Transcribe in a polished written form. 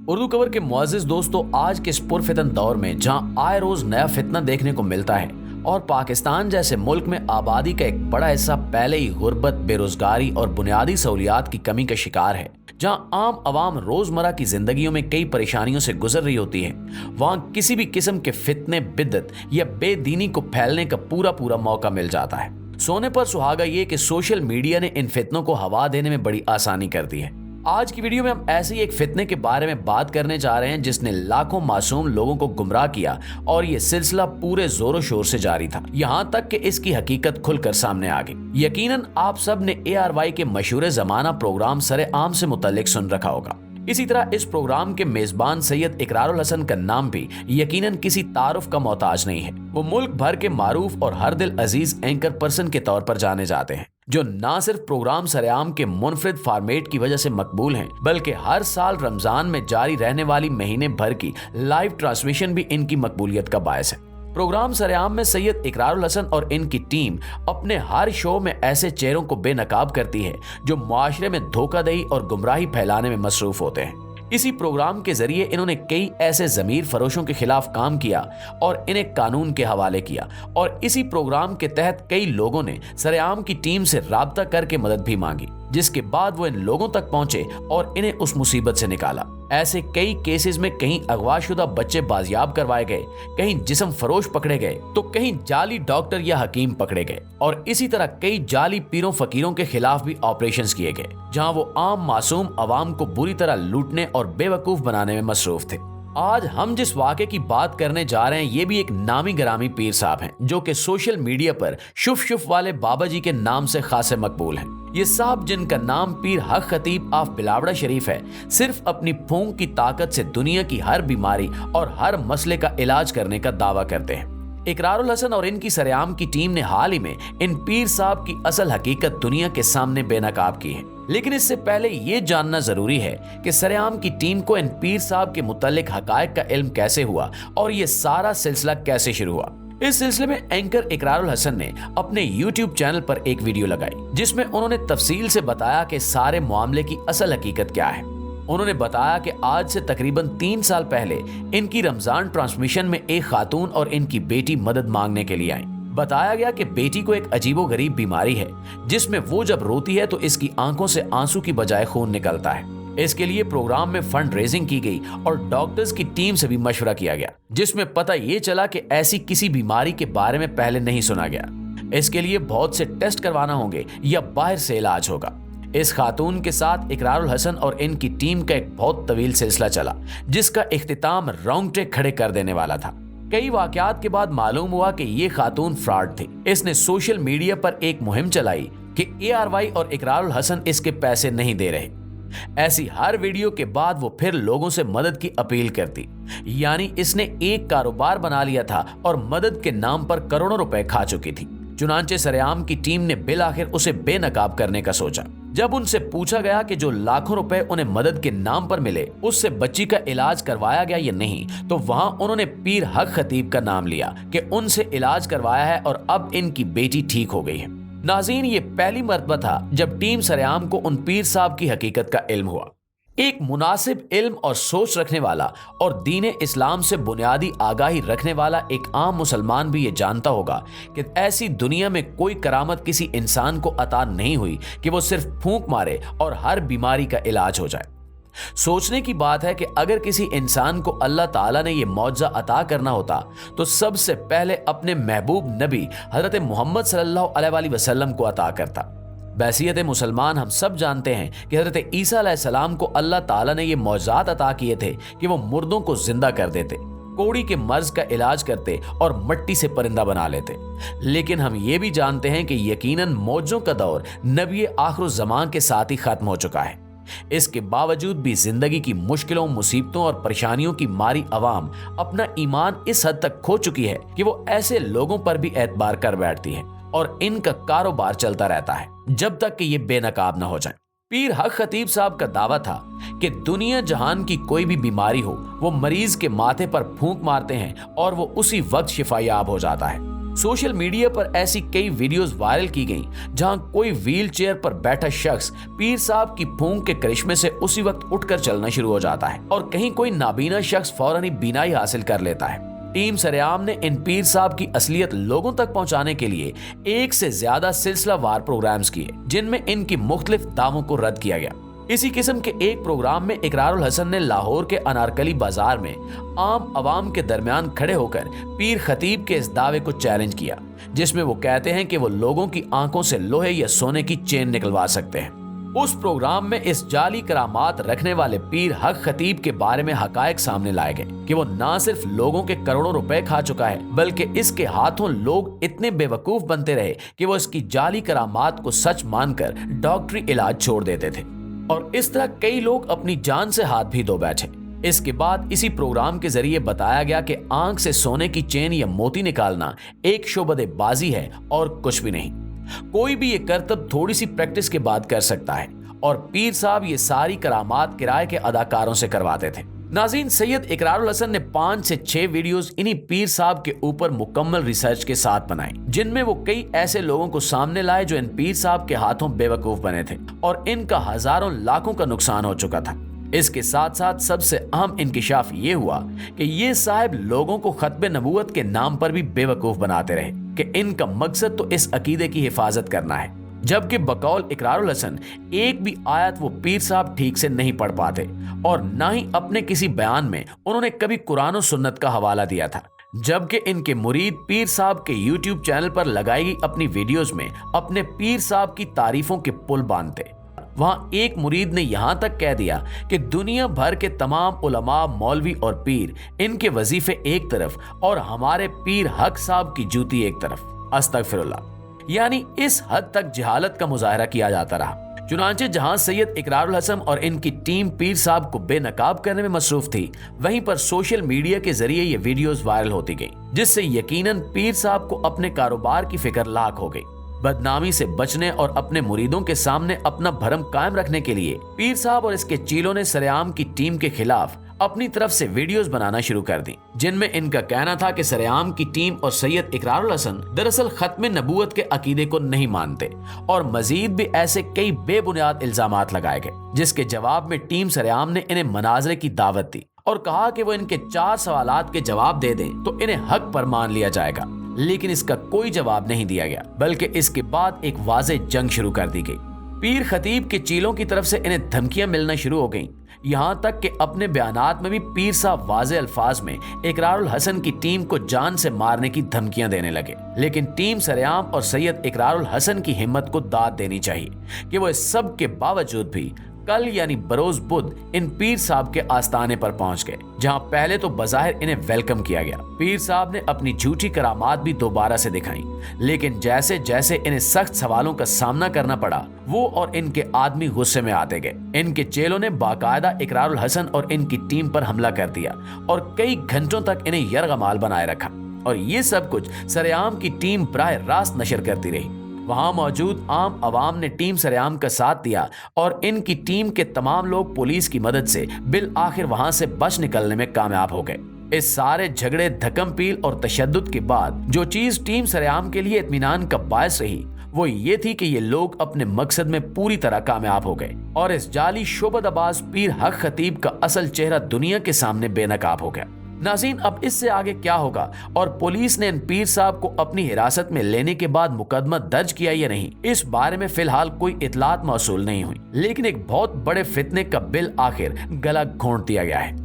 Urdu cover के मुअज़्ज़िज़ दोस्तों, आज के इस पुरफितन दौर में जहां आए रोज नया फितना देखने को मिलता है और पाकिस्तान जैसे मुल्क में आबादी का एक बड़ा हिस्सा पहले ही गुर्बत, बेरोजगारी और बुनियादी सहूलियात की कमी का शिकार है, जहां आम आवाम रोजमर्रा की जिंदगियों में कई परेशानियों से गुजर रही होती है, वहां किसी भी किस्म के फितने, बिदत या बेदीनी को फैलने का पूरा मौका मिल जाता है। सोने पर सुहागा ये कि सोशल मीडिया ने इन फितनों को हवा देने में बड़ी आसानी कर दी है। आज की वीडियो में हम ऐसे ही एक फितने के बारे में बात करने जा रहे हैं जिसने लाखों मासूम लोगों को गुमराह किया और ये सिलसिला पूरे जोरों शोर से जारी था, यहाँ तक कि इसकी हकीकत खुलकर सामने आ गई। यकीनन आप सब ने ARY के मशहूर जमाना प्रोग्राम सरे-आम से मुतल्लिक सुन रखा होगा। इसी तरह इस प्रोग्राम के मेजबान सैयद इकरारुल हसन का नाम भी यकीनन किसी तारुफ का मोहताज नहीं है। वो मुल्क भर के मारूफ और हर दिल अजीज एंकर पर्सन के तौर पर जाने जाते हैं, जो ना सिर्फ प्रोग्राम सरेआम के मुनफरिद फॉर्मेट की वजह से मकबूल हैं, बल्कि हर साल रमजान में जारी रहने वाली महीने भर की लाइव ट्रांसमिशन भी इनकी मकबूलियत का बायस है। प्रोग्राम सरेआम में सैयद इकरारुल हसन और इनकी टीम अपने हर शो में ऐसे चेहरों को बेनकाब करती है जो मुआशरे में धोखाधड़ी और गुमराही फैलाने में मसरूफ होते हैं। इसी प्रोग्राम के जरिए इन्होंने कई ऐसे जमीर फरोशों के खिलाफ काम किया और इन्हें कानून के हवाले किया, और इसी प्रोग्राम के तहत कई लोगों ने सरेआम की टीम से राब्ता करके मदद भी मांगी, जिसके बाद वो इन लोगों तक पहुंचे और इन्हें उस मुसीबत से निकाला। ऐसे कई केसेस में कहीं अगवाशुदा बच्चे बाजियाब करवाए गए, कहीं जिस्म फरोश पकड़े गए, तो कहीं जाली डॉक्टर या हकीम पकड़े गए, और इसी तरह कई जाली पीरों फकीरों के खिलाफ भी ऑपरेशंस किए गए, जहां वो आम मासूम अवाम को बुरी तरह लूटने और बेवकूफ बनाने में मसरूफ थे। आज हम जिस वाक़े की बात करने जा रहे हैं ये भी एक नामी गरामी पीर साहब हैं, जो कि सोशल मीडिया पर शुफ शुफ वाले बाबा जी के नाम से खासे मकबूल हैं। ये साहब, जिनका नाम पीर हक खतीब ऑफ बिलावड़ा शरीफ है, सिर्फ अपनी फूंक की ताकत से दुनिया की हर बीमारी और हर मसले का इलाज करने का दावा करते हैं। इकरारुल हसन और इनकी सरेआम की टीम ने हाल ही में इन पीर साहब की असल हकीकत दुनिया के सामने बेनकाब की है। लेकिन इससे पहले ये जानना जरूरी है कि सरेआम की टीम को इन पीर साहब के मुतालिक हकायक का इल्म कैसे हुआ और ये सारा सिलसिला कैसे शुरू हुआ। इस सिलसिले में एंकर इकरारुल हसन ने अपने YouTube चैनल पर एक वीडियो लगाई, जिसमें उन्होंने तफसील से बताया कि सारे मामले की असल हकीकत क्या है। उन्होंने बताया कि आज से तकरीबन 3 साल पहले इनकी रमजान ट्रांसमिशन में एक खातून और इनकी बेटी मदद मांगने के लिए आई। बताया गया कि बेटी को एक अजीबोगरीब बीमारी है, जिसमें वो जब रोती है तो इसकी आंखों से आंसू की बजाय खून निकलता है। इसके लिए प्रोग्राम में फंड रेजिंग की गई और डॉक्टर्स की टीम से भी मशवरा किया गया, जिसमें पता ये चला कि ऐसी किसी बीमारी के बारे में पहले नहीं सुना गया। इसके लिए बहुत से टेस्ट करवाना होंगे या बाहर से इलाज होगा। इस खातून के साथ इकरारुल हसन और इनकी टीम का एक बहुत तवील सिलसिला चला, जिसका इख्तिताम रोंगटे खड़े कर देने वाला था। कई वाकयात के बाद मालूम हुआ कि ये खातून फ्रॉड थी। इसने सोशल मीडिया पर एक मुहिम चलाई कि ARY और इकरारुल हसन इसके पैसे नहीं दे रहे। ऐसी हर वीडियो के बाद वो फिर लोगों से मदद की अपील करती, यानी इसने एक कारोबार बना लिया था और मदद के नाम पर करोड़ों रुपए खा चुकी थी। चुनांचे सरेआम की टीम ने बिल आखिर उसे बेनकाब करने का सोचा। जब उनसे पूछा गया कि जो लाखों रुपए उन्हें मदद के नाम पर मिले उससे बच्ची का इलाज करवाया गया या नहीं, तो वहां उन्होंने पीर हक खतीब का नाम लिया कि उनसे इलाज करवाया है और अब इनकी बेटी ठीक हो गई है। नाज़रीन, ये पहली मर्तबा था जब टीम सरेआम को उन पीर साहब की हकीकत का इल्म हुआ। एक मुनासिब इल्म और सोच रखने वाला और दीन इस्लाम से बुनियादी आगाही रखने वाला एक आम मुसलमान भी ये जानता होगा कि ऐसी दुनिया में कोई करामत किसी इंसान को अता नहीं हुई कि वो सिर्फ फूंक मारे और हर बीमारी का इलाज हो जाए। सोचने की बात है कि अगर किसी इंसान को अल्लाह ताला ने ये मौजज़ा अता करना होता तो सबसे पहले अपने महबूब नबी हज़रत मोहम्मद सल्लल्लाहु अलैहि वसल्लम को अता करता। बैसियत मुसलमान हम सब जानते हैं कि हज़रत ईसा अलैहिस्सलाम को अल्लाह ताला ने ये मौजज़ात अता किए थे कि वो मुर्दों को जिंदा कर देते, कोड़ी के मर्ज का इलाज करते और मिट्टी से परिंदा बना लेते। लेकिन हम ये भी जानते हैं कि यकीनन मौजों का दौर नबी आखिरुज़्ज़मान के साथ ही खत्म हो चुका है। इसके बावजूद भी जिंदगी की मुश्किलों, मुसीबतों और परेशानियों की मारी अवाम अपना ईमान इस हद तक खो चुकी है कि वो ऐसे लोगों पर भी एतबार कर बैठती है और इनका कारोबार चलता रहता है जब तक कि ये बेनकाब न हो जाए। पीर हक खतीब साहब का दावा था कि दुनिया जहान की कोई भी बीमारी हो वो मरीज के माथे पर फूंक मारते हैं और वो उसी वक्त शिफायाब हो जाता है। सोशल मीडिया पर ऐसी कई वीडियोस वायरल की गईं जहां कोई व्हील चेयर पर बैठा शख्स पीर साहब की फूंक के करिश्मे से उसी वक्त उठकर चलना शुरू हो जाता है और कहीं कोई नाबीना शख्स फौरन ही बीनाई हासिल कर लेता है। टीम सरेआम ने इन पीर साहब की असलियत लोगों तक पहुंचाने के लिए एक से ज्यादा सिलसिलावार प्रोग्राम्स किए जिनमें इनकी मुख्तलिफ दावों को रद्द किया गया। इसी किस्म के एक प्रोग्राम में इकरारुल हसन ने लाहौर के अनारकली बाजार में आम आवाम के दरमियान खड़े होकर पीर खतीब के इस दावे को चैलेंज किया जिसमें वो कहते हैं कि वो लोगों की आंखों से लोहे या सोने की चेन निकलवा सकते हैं। उस प्रोग्राम में इस जाली करामात रखने वाले पीर हक खतीब के बारे में हकायक सामने लाए गए कि वो ना सिर्फ लोगों के करोड़ों रुपए खा चुका है बल्कि इसके हाथों लोग इतने बेवकूफ बनते रहे कि वो इसकी जाली करामात को सच मानकर डॉक्टरी इलाज छोड़ देते थे और इस तरह कई लोग अपनी जान से हाथ भी धो बैठे। इसके बाद इसी प्रोग्राम के जरिए बताया गया कि आंख से सोने की चेन या मोती निकालना एक शोबदेबाजी है और कुछ भी नहीं। कोई भी ये करतब थोड़ी सी प्रैक्टिस के बाद कर सकता है और पीर साहब ये सारी करामात किराए के अदाकारों से करवाते थे। नाज़रीन, सैयद इकरारुल हसन ने 5 से 6 वीडियोस इन्हीं पीर साहब के ऊपर मुकम्मल रिसर्च के साथ बनाई जिनमें वो कई ऐसे लोगों को सामने लाए जो इन पीर साहब के हाथों बेवकूफ बने थे और इनका हजारों लाखों का नुकसान हो चुका था। इसके साथ साथ सबसे अहम इंकिशाफ ये हुआ कि ये साहब लोगों को खत्बे नबूवत के नाम पर भी बेवकूफ बनाते रहे कि इनका मकसद तो इस अकीदे की हिफाजत करना है, जबकि बकौल इकरारुल हसन एक भी आयत वो पीर साहब ठीक से नहीं पढ़ पाते और ना ही अपने किसी बयान में उन्होंने कभी कुरान और सुन्नत का हवाला दिया था। जबकि इनके मुरीद पीर साहब के YouTube चैनल पर लगाई गई अपनी वीडियोस में अपने पीर साहब की तारीफों के पुल बांधते। वहां एक मुरीद ने यहां तक कह दिया कि दुनिया भर के तमाम उलमा, मौलवी और पीर, इनके वजीफे एक तरफ और हमारे पीर हक साहब की जूती एक तरफ। अस्तगफिरुल्लाह। यानी इस हद तक जहालत का मुजाहरा किया जाता रहा। चुनांचे जहां सैयद इकरारुल हसन और इनकी टीम पीर साहब को बेनकाब करने में मसरूफ थी, वहीं पर सोशल मीडिया के जरिए ये वीडियोस वायरल होती गई जिससे यकीनन पीर साहब को अपने कारोबार की फिक्र लाख हो गई। बदनामी से बचने और अपने मुरीदों के सामने अपना भरम कायम रखने के लिए पीर साहब और इसके चीलों ने सरेआम की टीम के खिलाफ अपनी तरफ से वीडियोस बनाना शुरू कर दी जिनमें इनका कहना था कि सरेआम की टीम और सैयद इकरारुल हसन दरअसल खत्मे नबूवत के अकीदे को नहीं मानते और मजीद भी ऐसे कई बेबुनियाद इल्जामात लगाए गए, जिसके जवाब में टीम सरेआम ने इन्हें मनाजरे की दावत दी और कहा कि वो इनके 4 सवालात के जवाब दे दें तो इन्हें हक पर मान लिया जाएगा। लेकिन इसका कोई जवाब नहीं दिया गया, बल्कि इसके बाद एक वाज़े जंग शुरू कर दी गई। पीर खतीब के चीलों की तरफ से इन्हें धमकियां मिलना शुरू हो गईं, यहाँ तक कि अपने बयानात में भी पीर साहब वाज़े अल्फाज में इकरारुल हसन की टीम को जान से मारने की धमकियां देने लगे। लेकिन टीम सरेआम और सैयद इकरारुल हसन की हिम्मत को दाद देनी चाहिए कि वो इस सब के बावजूद भी कल यानी बरोज बुध इन पीर साहब के आस्थाने पर पहुंच गए, जहां पहले तो बज़ाहिर इन्हें वेलकम किया गया। पीर साहब ने अपनी झूठी करामात भी दोबारा से दिखाई, लेकिन जैसे जैसे इन्हें सख्त सवालों का सामना करना पड़ा, वो और इनके आदमी गुस्से में आते गए। इनके चेलों ने बाकायदा इकरारुल हसन और इनकी टीम पर हमला कर दिया और कई घंटों तक इन्हें यरगमाल बनाए रखा और ये सब कुछ सरेआम की टीम बराह रास्त नशर करती रही। वहां मौजूद आम आवाम ने टीम सरेआम का साथ दिया और इनकी टीम के तमाम लोग पुलिस की मदद से बिल आखिर वहां से बच निकलने में कामयाब हो गए। इस सारे झगड़े, धक्कम पील और तशद्दुद के बाद जो चीज टीम सरेआम के लिए इत्मीनान का बायस रही, वो ये थी कि ये लोग अपने मकसद में पूरी तरह कामयाब हो गए और इस जाली शोबदबाज पीर हक खतीब का असल चेहरा दुनिया के सामने बेनकाब हो गया। नाज़रीन, अब इससे आगे क्या होगा और पुलिस ने इन पीर साहब को अपनी हिरासत में लेने के बाद मुकदमा दर्ज किया या नहीं, इस बारे में फिलहाल कोई इतलात मौसूल नहीं हुई। लेकिन एक बहुत बड़े फितने का बिल आखिर गला घोंट दिया गया है।